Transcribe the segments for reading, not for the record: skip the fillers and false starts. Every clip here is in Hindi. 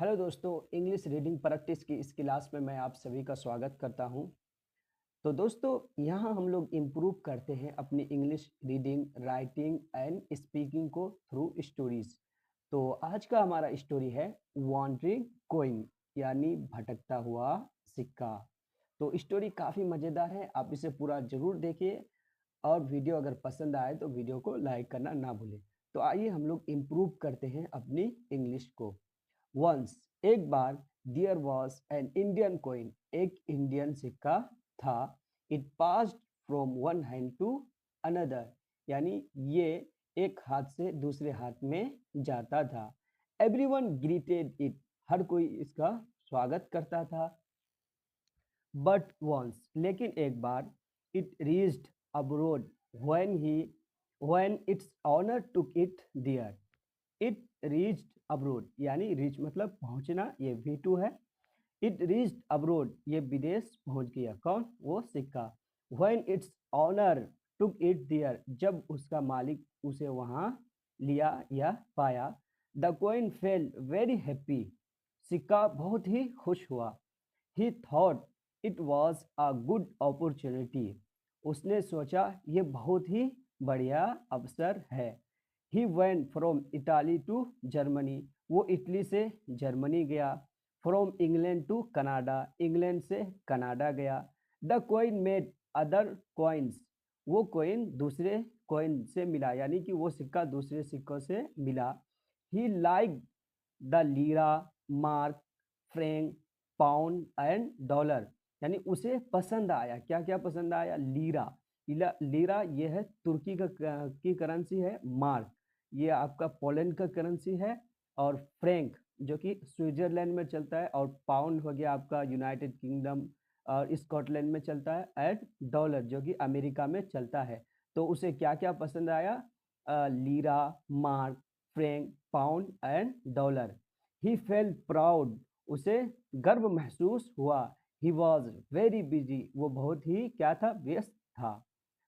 हेलो दोस्तों, इंग्लिश रीडिंग प्रैक्टिस की इस क्लास में मैं आप सभी का स्वागत करता हूं। तो दोस्तों, यहाँ हम लोग इम्प्रूव करते हैं अपनी English reading, writing and speaking को थ्रू स्टोरीज। तो आज का हमारा स्टोरी है वॉन्डरिंग कोइन, यानी भटकता हुआ सिक्का। तो स्टोरी काफ़ी मज़ेदार है, आप इसे पूरा ज़रूर देखिए और वीडियो अगर पसंद आए तो वीडियो को लाइक करना ना भूलें। तो आइए हम लोग इम्प्रूव करते हैं अपनी इंग्लिश को। वंस, एक बार, there was an Indian coin, एक इंडियन सिक्का था। It passed from one hand to another, यानी ये एक हाथ से दूसरे हाथ में जाता था। एवरीवन ग्रीटेड इट, हर कोई इसका स्वागत करता था। बट वंस, लेकिन एक बार, it reached abroad when he when its owner took it there. It reached abroad, यानी रीच मतलब पहुंचना, ये V2 है। इट रीच्ड अब्रोड, ये विदेश पहुंच गया। कौन? वो सिक्का। When its owner took it there, जब उसका मालिक उसे वहां लिया या पाया। The coin felt very happy, सिक्का बहुत ही खुश हुआ। He thought it was a good opportunity, उसने सोचा ये बहुत ही बढ़िया अवसर है। He went from Italy to Germany, वो इटली से जर्मनी गया। From England to Canada, England से कनाडा गया। The coin made other coins, वो कॉइन दूसरे कॉइन से मिला, यानी कि वो सिक्का दूसरे सिक्कों से मिला। He like the lira, mark, franc, pound and dollar, यानी उसे पसंद आया। क्या क्या पसंद आया? लीरा। लीरा ये है तुर्की की करेंसी है। मार्क ये आपका पोलैंड का करेंसी है। और फ्रैंक जो कि स्विट्जरलैंड में चलता है। और पाउंड हो गया आपका यूनाइटेड किंगडम और स्कॉटलैंड में चलता है। एंड डॉलर जो कि अमेरिका में चलता है। तो उसे क्या क्या पसंद आया? Lira, mark, franc, pound and dollar. He fail proud, उसे गर्व महसूस हुआ। ही वॉज वेरी बिजी, वो बहुत ही क्या था? व्यस्त था।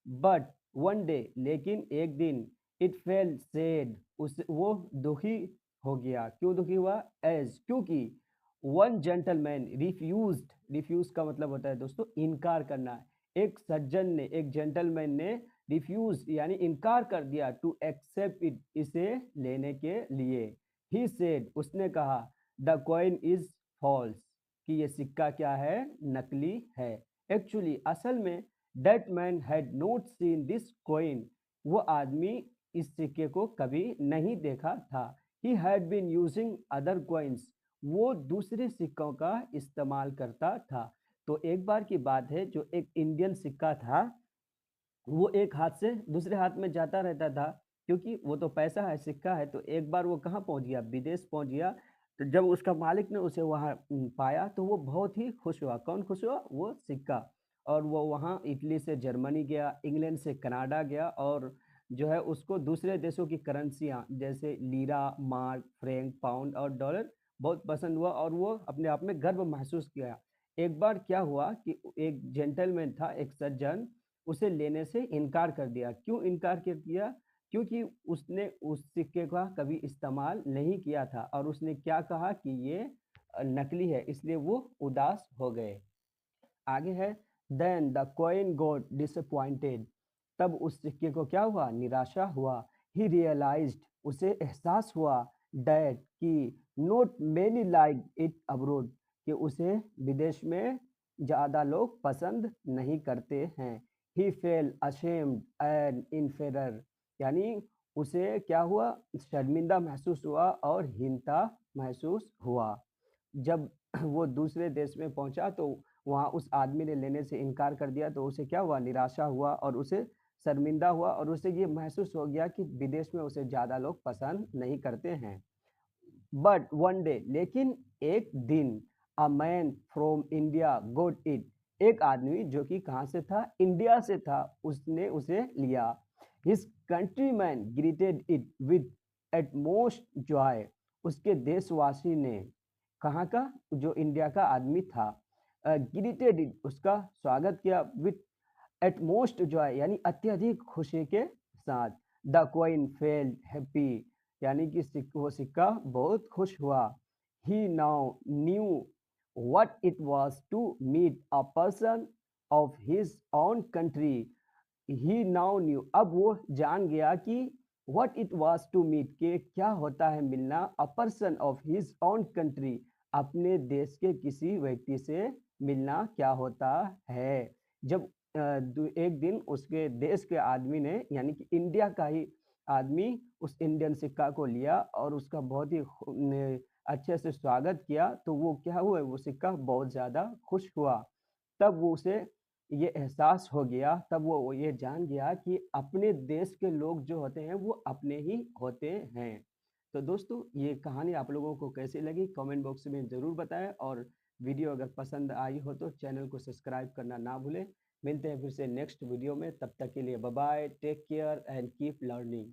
बट वन डे, लेकिन एक दिन, इट फेल सैड, उस वो दुखी हो गया। क्यों दुखी हुआ? एज, क्योंकि वन जेंटलमैन रिफ्यूज्ड, रिफ्यूज का मतलब होता है दोस्तों इनकार करना। एक सज्जन ने, एक जेंटलमैन ने रिफ्यूज यानी इनकार कर दिया टू एक्सेप्ट इट, इसे लेने के लिए। ही सेड, उसने कहा, द कॉइन इज फॉल्स, कि ये सिक्का क्या है? नकली है। एक्चुअली, असल में, that man had not seen this coin, वो आदमी इस सिक्के को कभी नहीं देखा था। He had been using other coins, वो दूसरे सिक्कों का इस्तेमाल करता था। तो एक बार की बात है, जो एक इंडियन सिक्का था वो एक हाथ से दूसरे हाथ में जाता रहता था, क्योंकि वो तो पैसा है, सिक्का है। तो एक बार वो कहाँ पहुंच गया? विदेश पहुंच गया। तो जब उसका मालिक ने उसे वहाँ पाया तो वो बहुत ही खुश हुआ। कौन खुश हुआ? वो सिक्का। और वो वहाँ इटली से जर्मनी गया, इंग्लैंड से कनाडा गया, और जो है उसको दूसरे देशों की करेंसियाँ जैसे लीरा, मार्क, फ्रैंक, पाउंड और डॉलर बहुत पसंद हुआ, और वो अपने आप में गर्व महसूस किया। एक बार क्या हुआ कि एक जेंटलमैन था, एक सज्जन, उसे लेने से इनकार कर दिया। क्यों इनकार कर दिया? क्योंकि उसने उस सिक्के का कभी इस्तेमाल नहीं किया था, और उसने क्या कहा कि ये नकली है, इसलिए वो उदास हो गए। आगे है, then the coin got disappointed, तब उस सिक्के को क्या हुआ? निराशा हुआ। ही रियलाइज्ड, उसे एहसास हुआ, दैट कि not many like it abroad, कि उसे विदेश में ज़्यादा लोग पसंद नहीं करते हैं। ही फेल अशेम्ड एंड इन्फेरर, यानी उसे क्या हुआ? शर्मिंदा महसूस हुआ और हीनता महसूस हुआ। जब वो दूसरे देश में पहुंचा तो वहाँ उस आदमी ने लेने से इनकार कर दिया, तो उसे क्या हुआ? निराशा हुआ और उसे शर्मिंदा हुआ, और उसे ये महसूस हो गया कि विदेश में उसे ज़्यादा लोग पसंद नहीं करते हैं। बट वन डे, लेकिन एक दिन, a man from India got it, एक आदमी जो कि कहाँ से था? इंडिया से था, उसने उसे लिया। His countryman greeted it with utmost joy, उसके देशवासी ने, कहाँ का? जो इंडिया का आदमी था, ग्रीटेड इट, उसका स्वागत किया, विद एटमोस्ट जॉय, यानी अत्यधिक खुशी के साथ। द कॉइन फेल्ट हैप्पी, यानी कि वो सिक्का बहुत खुश हुआ। He now knew what it was to meet a person of his own country. He now knew, अब वो जान गया कि what it was to meet, के क्या होता है मिलना, a person of his own country, अपने देश के किसी व्यक्ति से मिलना क्या होता है। जब एक दिन उसके देश के आदमी ने, यानी कि इंडिया का ही आदमी, उस इंडियन सिक्का को लिया और उसका बहुत ही अच्छे से स्वागत किया, तो वो क्या हुआ, वो सिक्का बहुत ज़्यादा खुश हुआ। तब वो उसे ये एहसास हो गया, तब वो ये जान गया कि अपने देश के लोग जो होते हैं वो अपने ही होते हैं। तो दोस्तों, ये कहानी आप लोगों को कैसी लगी कमेंट बॉक्स में ज़रूर बताएं, और वीडियो अगर पसंद आई हो तो चैनल को सब्सक्राइब करना ना भूलें। मिलते हैं फिर से नेक्स्ट वीडियो में, तब तक के लिए bye bye, take care and keep learning.